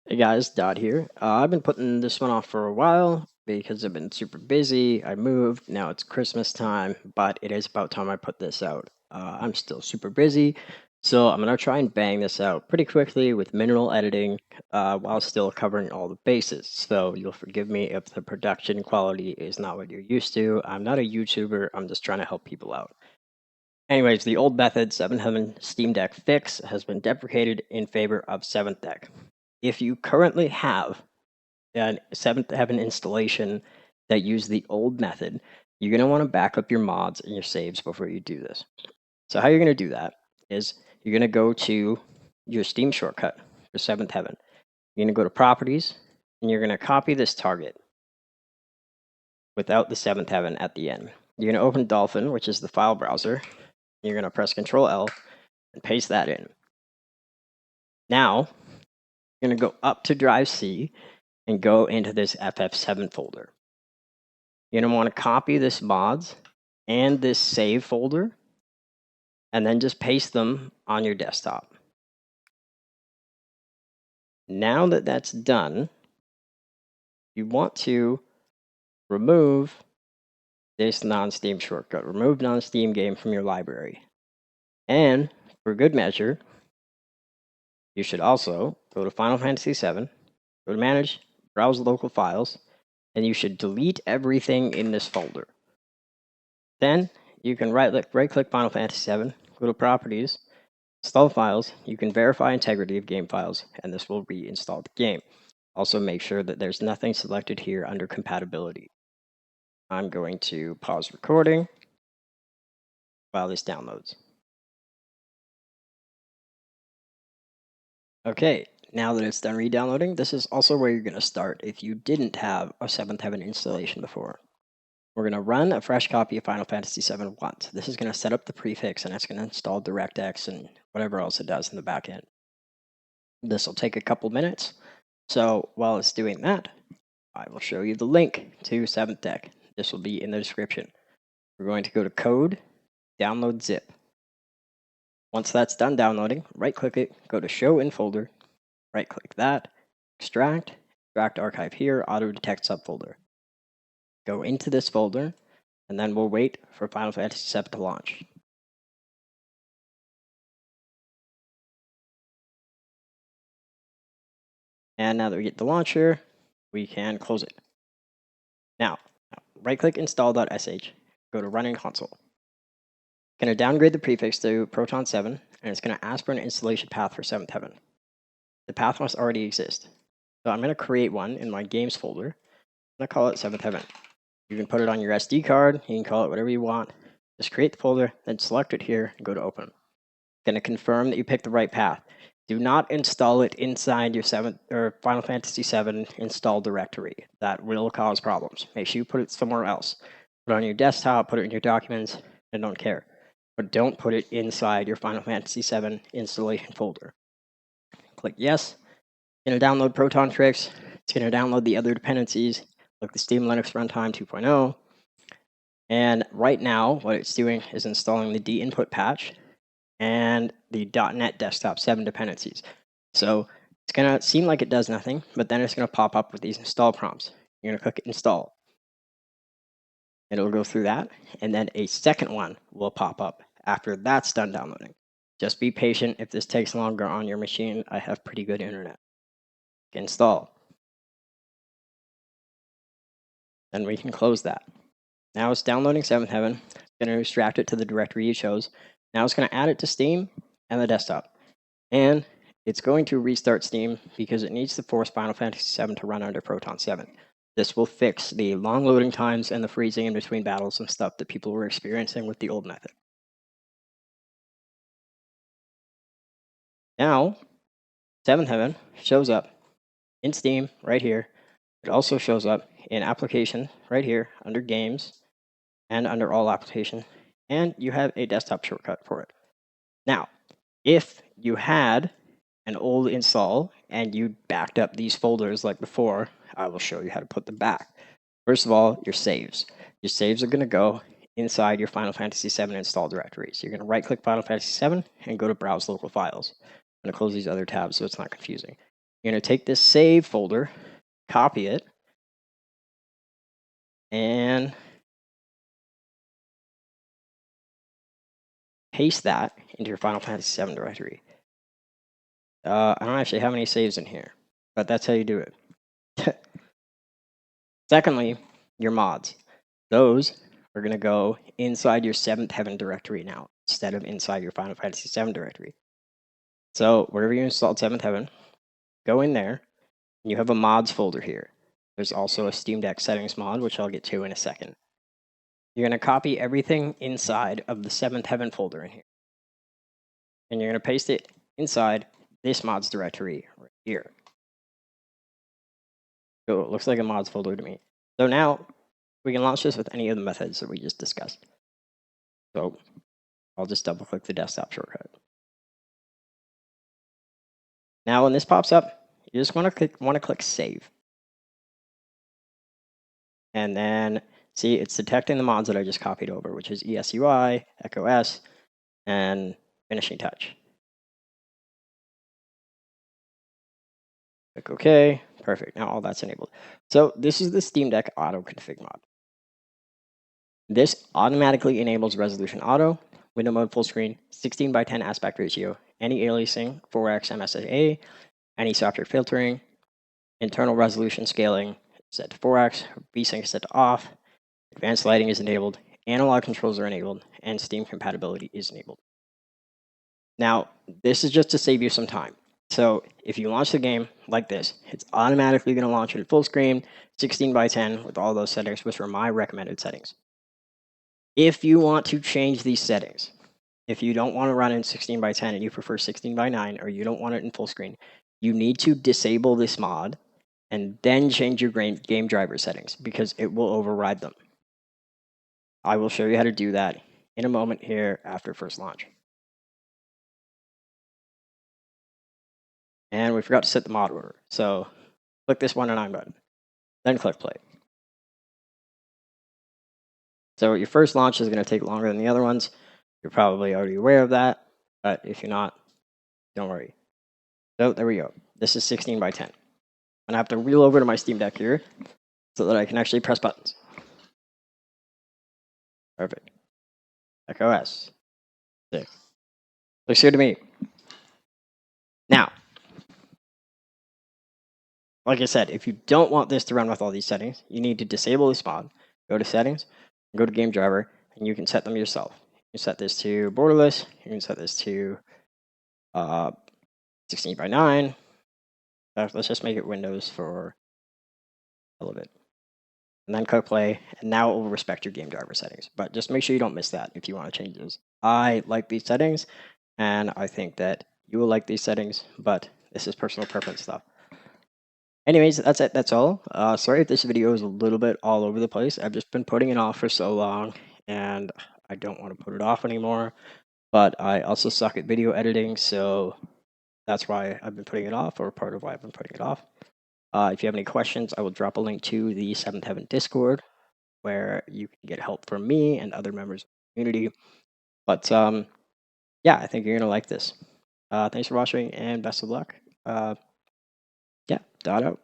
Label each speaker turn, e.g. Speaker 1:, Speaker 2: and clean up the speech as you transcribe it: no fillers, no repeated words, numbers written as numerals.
Speaker 1: Hey guys, Dot here. I've been putting this one off for a while because I've been super busy. I moved, now it's Christmas time, but it is about time I put this out. I'm still super busy, so I'm going to try and bang this out pretty quickly with minimal editing while still covering all the bases. So you'll forgive me if the production quality is not what you're used to. I'm not a YouTuber, I'm just trying to help people out. Anyways, the old method 7th Heaven Steam Deck fix has been deprecated in favor of 7th Deck. If you currently have a 7th Heaven installation that use the old method, you're going to want to back up your mods and your saves before you do this. So how you're going to do that is you're going to go to your Steam shortcut for 7th Heaven. You're going to go to Properties, and you're going to copy this target without the 7th Heaven at the end. You're going to open Dolphin, which is the file browser. You're going to press Control L and paste that in. Now, you're going to go up to Drive C and go into this FF7 folder. You're going to want to copy this mods and this save folder, and then just paste them on your desktop. Now that that's done, you want to remove this non-Steam shortcut. Remove non-Steam game from your library. And for good measure, you should also go to Final Fantasy VII, go to Manage, browse local files, and you should delete everything in this folder. Then you can right-click Final Fantasy VII, go to Properties, install files. You can verify integrity of game files, and this will reinstall the game. Also, make sure that there's nothing selected here under compatibility. I'm going to pause recording while this downloads. Okay, now that it's done re-downloading, this is also where you're going to start if you didn't have a 7th Heaven installation before. We're going to run a fresh copy of Final Fantasy VII once. This is going to set up the prefix, and it's going to install DirectX and whatever else it does in the back end. This will take a couple minutes. So while it's doing that, I will show you the link to 7th Deck. This will be in the description. We're going to go to Code, Download Zip. Once that's done downloading, right-click it, go to Show in Folder, right-click that, Extract Archive here, Auto Detect Subfolder. Go into this folder, and then we'll wait for Final Fantasy VII to launch. And now that we get the launcher, we can close it. Now right-click install.sh, go to Running Console. It's going to downgrade the prefix to Proton 7, and it's going to ask for an installation path for 7th Heaven. The path must already exist. So I'm going to create one in my Games folder. I'm going to call it 7th Heaven. You can put it on your SD card. You can call it whatever you want. Just create the folder, then select it here, and go to Open. Going to confirm that you picked the right path. Do not install it inside your Final Fantasy VII install directory. That will cause problems. Make sure you put it somewhere else. Put it on your desktop, put it in your documents, I don't care. But don't put it inside your Final Fantasy VII installation folder. Click Yes. It's going to download Proton Tricks. It's going to download the other dependencies, like the Steam Linux Runtime 2.0. And right now, what it's doing is installing the D-input patch and the .NET Desktop 7 dependencies. So it's going to seem like it does nothing, but then it's going to pop up with these install prompts. You're going to click Install. It'll go through that, and then a second one will pop up after that's done downloading. Just be patient. If this takes longer on your machine, I have pretty good internet. Install. Then we can close that. Now it's downloading 7th Heaven. It's going to extract it to the directory you chose. Now it's going to add it to Steam and the desktop. And it's going to restart Steam because it needs to force Final Fantasy VII to run under Proton 7. This will fix the long loading times and the freezing in between battles and stuff that people were experiencing with the old method. Now, 7th Heaven shows up in Steam right here. It also shows up in Application right here under Games and under All Applications. And you have a desktop shortcut for it. Now, if you had an old install and you backed up these folders like before, I will show you how to put them back. First of all, your saves. Your saves are going to go inside your Final Fantasy VII install directory. So you're going to right-click Final Fantasy VII and go to Browse Local Files. I'm going to close these other tabs so it's not confusing. You're going to take this save folder, copy it, and paste that into your Final Fantasy VII directory. I don't actually have any saves in here, but that's how you do it. Secondly, your mods. Those are going to go inside your 7th Heaven directory now, instead of inside your Final Fantasy VII directory. So wherever you installed 7th Heaven, go in there, and you have a mods folder here. There's also a Steam Deck settings mod, which I'll get to in a second. You're going to copy everything inside of the 7th Heaven folder in here. And you're going to paste it inside this mods directory right here. So it looks like a mods folder to me. So now we can launch this with any of the methods that we just discussed. So I'll just double click the desktop shortcut. Now when this pops up, you just want to click save. And then see, it's detecting the mods that I just copied over, which is ESUI, Echo S, and Finishing Touch. Click OK. Perfect. Now all that's enabled. So this is the Steam Deck Auto Config mod. This automatically enables resolution auto, window mode full screen, 16:10 aspect ratio, any aliasing, 4x MSAA, any software filtering, internal resolution scaling set to 4x, VSync is set to off, advanced lighting is enabled, analog controls are enabled, and Steam compatibility is enabled. Now, this is just to save you some time. So if you launch the game like this, it's automatically going to launch it at full screen, 16:10 with all those settings, which are my recommended settings. If you want to change these settings, if you don't want to run in 16:10 and you prefer 16:9, or you don't want it in full screen, you need to disable this mod and then change your game driver settings, because it will override them. I will show you how to do that in a moment here after first launch. And we forgot to set the mod order. So click this 1 and 9 button, then click play. So your first launch is going to take longer than the other ones. You're probably already aware of that, but if you're not, don't worry. So there we go. This is 16:10. And I have to reel over to my Steam Deck here so that I can actually press buttons. Perfect. Echo S. 6. Looks good to me. Now, like I said, if you don't want this to run with all these settings, you need to disable this mod, go to settings, go to game driver, and you can set them yourself. You can set this to borderless, you can set this to 16:9. Let's just make it Windows for a little bit. And then click play, and now it will respect your game driver settings. But just make sure you don't miss that if you want to change those. I like these settings, and I think that you will like these settings, but this is personal preference stuff. Anyways, that's it. That's all. Sorry if this video is a little bit all over the place. I've just been putting it off for so long, and I don't want to put it off anymore. But I also suck at video editing, so that's why I've been putting it off, or part of why I've been putting it off. If you have any questions, I will drop a link to the 7th Heaven Discord, where you can get help from me and other members of the community. But yeah, I think you're going to like this. Thanks for watching, and best of luck. Yeah, dot out.